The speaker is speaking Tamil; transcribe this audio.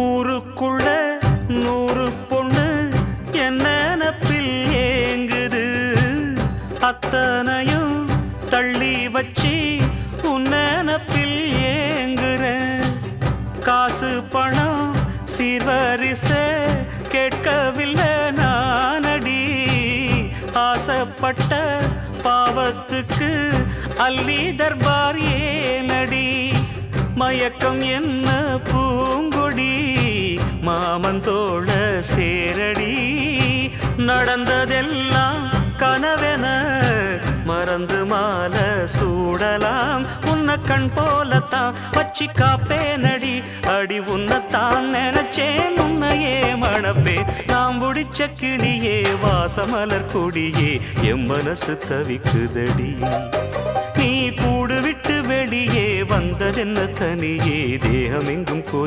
ஊருக்குள்ள 100 பொண்ணு என்ன நினப்பில் ஏங்குது. அத்தனையும் தள்ளி வச்சு உன் நினப்பில் ஏங்குற. காசு பணம் சீர்வரிச கேட்கவில்லை நானடி. ஆசைப்பட்ட பாவத்துக்கு அள்ளி தர்பார் ஏனடி. மயக்கம் என்ன பூங்கொடி மாமந்தோள சேரடி. நடந்ததெல்லாம் கனவென மறந்து மாலை சூடலாம். உன்னை கண் போலத்தான் வச்சி காப்பேனடி. அடி உன்னைத்தான் நினைச்சேன் உன்னையே மணப்பே. நாம் முடிச்ச கிளியே வாசமலர் கொடியே என் மனசு தவிக்குதடி. நீ கூடு விட்டு வெளியே வந்ததென்ன தனியே தேகம் எங்கும் கொதி